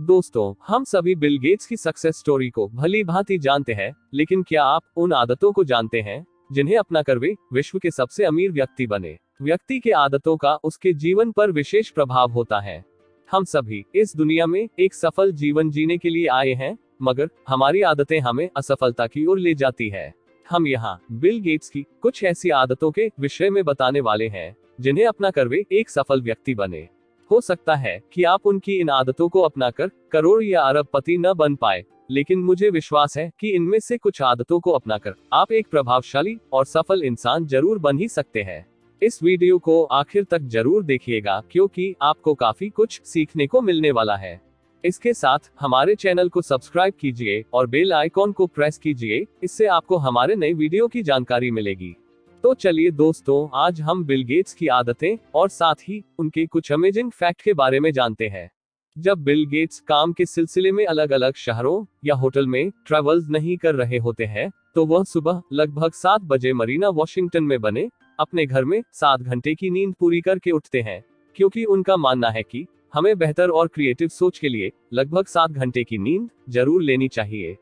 दोस्तों, हम सभी बिल गेट्स की सक्सेस स्टोरी को भली भांति जानते हैं, लेकिन क्या आप उन आदतों को जानते हैं जिन्हें अपनाकर वे विश्व के सबसे अमीर व्यक्ति बने। व्यक्ति के आदतों का उसके जीवन पर विशेष प्रभाव होता है। हम सभी इस दुनिया में एक सफल जीवन जीने के लिए आए हैं, मगर हमारी आदतें हमें असफलता की ओर ले जाती है। हम यहाँ बिल गेट्स की कुछ ऐसी आदतों के विषय में बताने वाले हैं जिन्हें अपनाकर वे एक सफल व्यक्ति बने। हो सकता है कि आप उनकी इन आदतों को अपनाकर करोड़ या अरबपति न बन पाए, लेकिन मुझे विश्वास है कि इनमें से कुछ आदतों को अपनाकर आप एक प्रभावशाली और सफल इंसान जरूर बन ही सकते हैं। इस वीडियो को आखिर तक जरूर देखिएगा, क्योंकि आपको काफी कुछ सीखने को मिलने वाला है। इसके साथ हमारे चैनल को सब्सक्राइब कीजिए और बेल आइकॉन को प्रेस कीजिए, इससे आपको हमारे नए वीडियो की जानकारी मिलेगी। तो चलिए दोस्तों, आज हम बिल गेट्स की आदतें और साथ ही उनके कुछ अमेजिंग फैक्ट के बारे में जानते हैं। जब बिल गेट्स काम के सिलसिले में अलग अलग शहरों या होटल में ट्रैवल्स नहीं कर रहे होते हैं, तो वह सुबह लगभग 7 बजे मरीना वॉशिंगटन में बने अपने घर में 7 घंटे की नींद पूरी करके उठते हैं, क्योंकि उनका मानना है कि हमें बेहतर और क्रिएटिव सोच के लिए लगभग 7 घंटे की नींद जरूर लेनी चाहिए।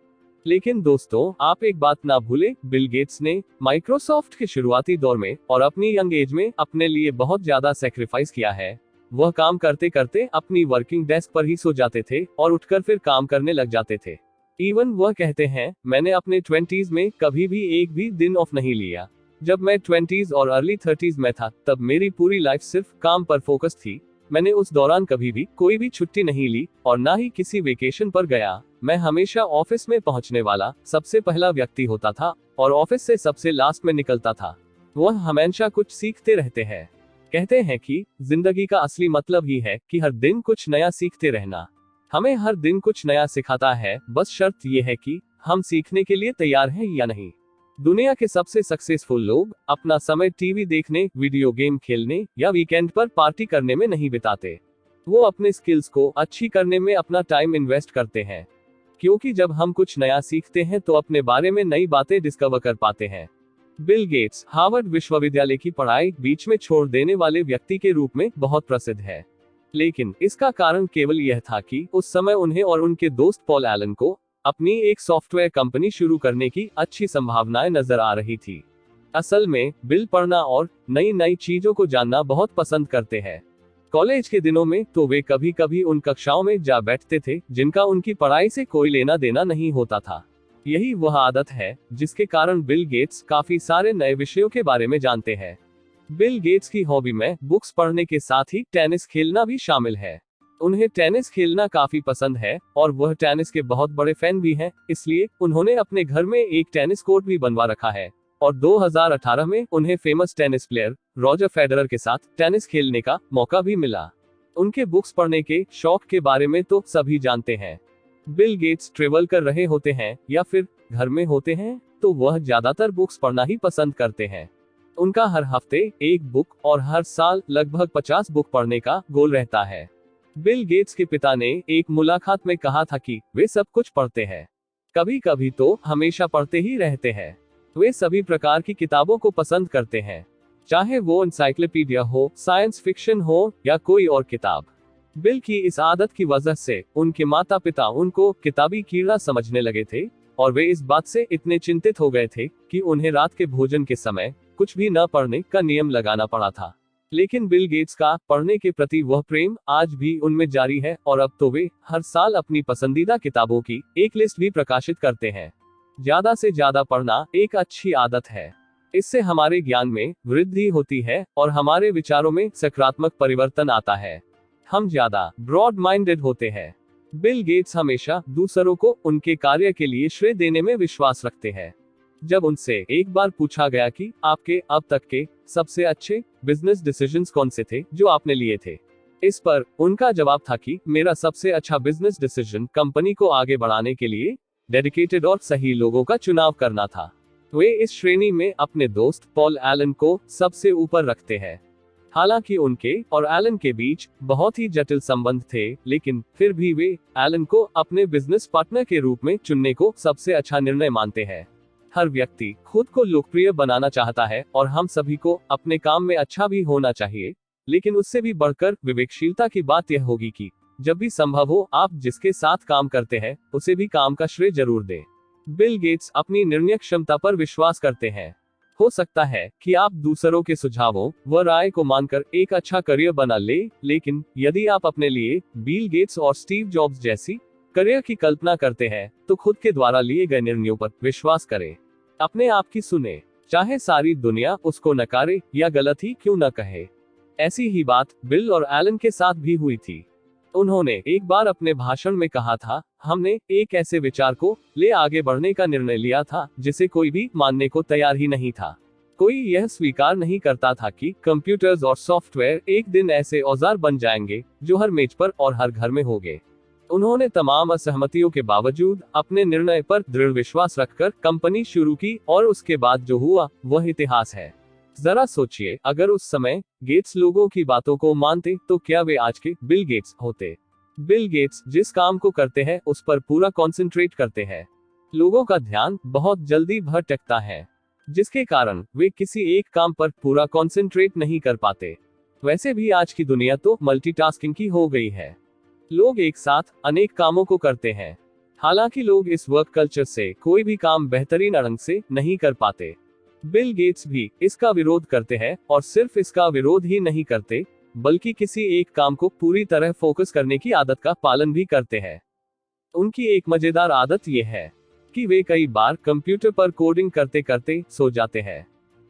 लेकिन दोस्तों, आप एक बात ना भूलें, बिल गेट्स ने माइक्रोसॉफ्ट के शुरुआती दौर में और अपनी यंग एज में अपने लिए बहुत ज्यादा सेक्रीफाइस किया है। वह काम करते करते अपनी वर्किंग डेस्क पर ही सो जाते थे और उठकर फिर काम करने लग जाते थे। इवन वह कहते हैं, मैंने अपने 20s में कभी भी एक भी दिन ऑफ नहीं लिया। जब मैं 20s और अर्ली 30s में था, तब मेरी पूरी लाइफ सिर्फ काम पर फोकस थी। मैंने उस दौरान कभी भी कोई भी छुट्टी नहीं ली और ना ही किसी वेकेशन पर गया। मैं हमेशा ऑफिस में पहुंचने वाला सबसे पहला व्यक्ति होता था और ऑफिस से सबसे लास्ट में निकलता था। वह हमेशा कुछ सीखते रहते हैं। कहते हैं कि जिंदगी का असली मतलब ही है कि हर दिन कुछ नया सीखते रहना। हमें हर दिन कुछ नया सिखाता है, बस शर्त यह है कि हम सीखने के लिए तैयार हैं या नहीं। दुनिया के सबसे सक्सेसफुल लोग अपना समय टीवी देखने, वीडियो गेम खेलने या वीकेंड पर पार्टी करने में नहीं बिताते। वो अपने स्किल्स को अच्छी करने में अपना टाइम इन्वेस्ट करते हैं, क्योंकि जब हम कुछ नया सीखते हैं तो अपने बारे में नई बातें डिस्कवर कर पाते हैं। बिल गेट्स हार्वर्ड विश्वविद्यालय की पढ़ाई बीच में छोड़ देने वाले व्यक्ति के रूप में बहुत प्रसिद्ध है, लेकिन इसका कारण केवल यह था कि उस समय उन्हें और उनके दोस्त पॉल एलन को अपनी एक सॉफ्टवेयर कंपनी शुरू करने की अच्छी संभावनाएं नजर आ रही थी। असल में बिल पढ़ना और नई नई चीजों को जानना बहुत पसंद करते हैं। कॉलेज के दिनों में तो वे कभी कभी उन कक्षाओं में जा बैठते थे जिनका उनकी पढ़ाई से कोई लेना देना नहीं होता था। यही वह आदत है जिसके कारण बिल गेट्स काफी सारे नए विषयों के बारे में जानते हैं। बिल गेट्स की हॉबी में बुक्स पढ़ने के साथ ही टेनिस खेलना भी शामिल है। उन्हें टेनिस खेलना काफी पसंद है और वह टेनिस के बहुत बड़े फैन भी हैं, इसलिए उन्होंने अपने घर में एक टेनिस कोर्ट भी बनवा रखा है और 2018 में उन्हें famous tennis player Roger Federer के साथ टेनिस खेलने का मौका भी मिला। उनके बुक्स पढ़ने के शौक के बारे में तो सभी जानते हैं। बिल गेट्स ट्रेवल कर रहे होते हैं या फिर घर में होते हैं तो वह ज्यादातर बुक्स पढ़ना ही पसंद करते हैं। उनका हर हफ्ते एक बुक और हर साल लगभग 50 बुक पढ़ने का गोल रहता है। बिल गेट्स के पिता ने एक मुलाकात में कहा था कि वे सब कुछ पढ़ते हैं, कभी कभी तो हमेशा पढ़ते ही रहते हैं। वे सभी प्रकार की किताबों को पसंद करते हैं, चाहे वो एनसाइक्लोपीडिया हो, साइंस फिक्शन हो या कोई और किताब। बिल की इस आदत की वजह से उनके माता पिता उनको किताबी कीड़ा समझने लगे थे और वे इस बात से इतने चिंतित हो गए थे कि उन्हें रात के भोजन के समय कुछ भी न पढ़ने का नियम लगाना पड़ा था। लेकिन बिल गेट्स का पढ़ने के प्रति वह प्रेम आज भी उनमें जारी है और अब तो वे हर साल अपनी पसंदीदा किताबों की एक लिस्ट भी प्रकाशित करते हैं। ज्यादा से ज्यादा पढ़ना एक अच्छी आदत है। इससे हमारे ज्ञान में वृद्धि होती है और हमारे विचारों में सकारात्मक परिवर्तन आता है। हम ज्यादा ब्रॉड माइंडेड होते हैं। बिल गेट्स हमेशा दूसरों को उनके कार्य के लिए श्रेय देने में विश्वास रखते हैं। जब उनसे एक बार पूछा गया कि आपके अब तक के सबसे अच्छे बिजनेस डिसीजंस कौन से थे जो आपने लिए थे, इस पर उनका जवाब था कि मेरा सबसे अच्छा बिजनेस डिसीजन कंपनी को आगे बढ़ाने के लिए डेडिकेटेड और सही लोगों का चुनाव करना था। वे इस श्रेणी में अपने दोस्त पॉल एलन को सबसे ऊपर रखते हैं। हालांकि उनके और एलन के बीच बहुत ही जटिल संबंध थे, लेकिन फिर भी वे एलन को अपने बिजनेस पार्टनर के रूप में चुनने को सबसे अच्छा निर्णय मानते हैं। हर व्यक्ति खुद को लोकप्रिय बनाना चाहता है और हम सभी को अपने काम में अच्छा भी होना चाहिए, लेकिन उससे भी बढ़कर विवेकशीलता की बात यह होगी कि जब भी संभव हो आप जिसके साथ काम करते हैं उसे भी काम का श्रेय जरूर दें। बिल गेट्स अपनी निर्णय क्षमता पर विश्वास करते हैं। हो सकता है कि आप दूसरों के सुझावों व राय को मानकर एक अच्छा करियर बना ले, लेकिन यदि आप अपने लिए बिल गेट्स और स्टीव जॉब्स जैसी करियर की कल्पना करते हैं तो खुद के द्वारा लिए गए निर्णयों पर विश्वास करें। अपने आप की सुने, चाहे सारी दुनिया उसको नकारे या गलत ही क्यों न कहे। ऐसी ही बात बिल और एलन के साथ भी हुई थी। उन्होंने एक बार अपने भाषण में कहा था, हमने एक ऐसे विचार को ले आगे बढ़ने का निर्णय लिया था जिसे कोई भी मानने को तैयार ही नहीं था। कोई यह स्वीकार नहीं करता था कि कंप्यूटर्स और सॉफ्टवेयर एक दिन ऐसे औजार बन जाएंगे जो हर मेज पर और हर घर में होंगे। उन्होंने तमाम असहमतियों के बावजूद अपने निर्णय पर दृढ़ विश्वास रखकर कंपनी शुरू की और उसके बाद जो हुआ वह इतिहास है। जरा सोचिए, अगर उस समय गेट्स लोगों की बातों को मानते तो क्या वे आज के बिल गेट्स होते। बिल गेट्स जिस काम को करते हैं उस पर पूरा कंसंट्रेट करते हैं। लोगों का ध्यान बहुत जल्दी भटकता है, जिसके कारण वे किसी एक काम पर पूरा कंसंट्रेट नहीं कर पाते। वैसे भी आज की दुनिया तो मल्टीटास्किंग की हो गई है। लोग एक साथ अनेक कामों को करते हैं। हालांकि लोग इस वर्क कल्चर से कोई भी काम बेहतरीन ढंग से नहीं कर पाते। बिल गेट्स भी इसका विरोध करते हैं और सिर्फ इसका विरोध ही नहीं करते बल्कि किसी एक काम को पूरी तरह फोकस करने की आदत का पालन भी करते हैं। उनकी एक मजेदार आदत यह है कि वे कई बार कंप्यूटर पर कोडिंग करते करते सो जाते हैं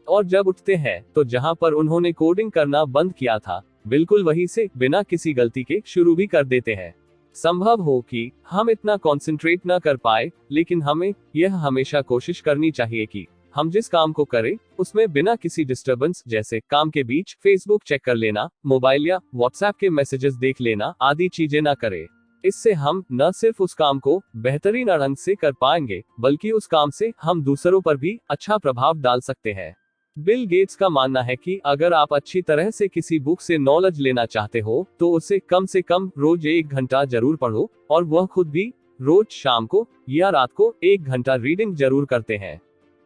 और जब उठते हैं तो जहां पर उन्होंने कोडिंग करना बंद किया था बिल्कुल वहीं से बिना किसी गलती के शुरू भी कर देते हैं। संभव हो कि हम इतना कंसंट्रेट न कर पाए, लेकिन हमें यह हमेशा कोशिश करनी चाहिए कि हम जिस काम को करें उसमें बिना किसी डिस्टरबेंस, जैसे काम के बीच फेसबुक चेक कर लेना, मोबाइल या व्हाट्सएप के मैसेजेस देख लेना आदि चीजें ना करें। इससे हम न सिर्फ उस काम को बेहतरीन ढंग से कर पाएंगे बल्कि उस काम से हम दूसरों पर भी अच्छा प्रभाव डाल सकते हैं। बिल गेट्स का मानना है कि अगर आप अच्छी तरह से किसी बुक से नॉलेज लेना चाहते हो तो उसे कम से कम रोज 1 घंटा जरूर पढ़ो, और वह खुद भी रोज शाम को या रात को 1 घंटा रीडिंग जरूर करते हैं।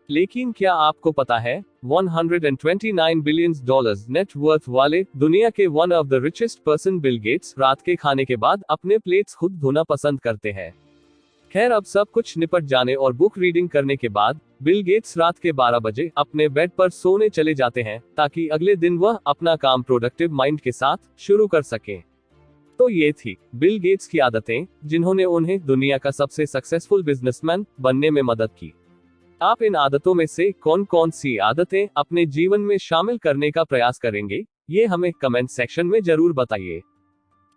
लेकिन क्या आपको पता है 129 बिलियन डॉलर्स नेट वर्थ वाले दुनिया के one of the richest person Bill Gates रात के खाने के बाद अपने प्लेट्स खुद धोना पसंद करते हैं। खैर, अब सब कुछ निपट जाने और बुक रीडिंग करने के बाद बिल गेट्स रात के 12 बजे अपने बेड पर सोने चले जाते हैं ताकि अगले दिन वह अपना काम प्रोडक्टिव माइंड के साथ शुरू कर सके। तो ये थी बिल गेट्स की आदतें जिन्होंने उन्हें दुनिया का सबसे सक्सेसफुल बिजनेसमैन बनने में मदद की। आप इन आदतों में से कौन कौन सी आदतें अपने जीवन में शामिल करने का प्रयास करेंगे, ये हमें कमेंट सेक्शन में जरूर बताइए।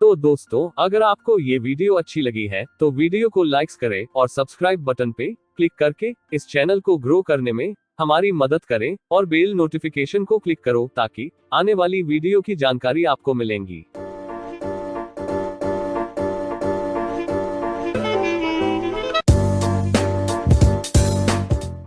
तो दोस्तों, अगर आपको ये वीडियो अच्छी लगी है तो वीडियो को लाइक्स करें और सब्सक्राइब बटन पे क्लिक करके इस चैनल को ग्रो करने में हमारी मदद करें और बेल नोटिफिकेशन को क्लिक करो ताकि आने वाली वीडियो की जानकारी आपको मिलेंगी।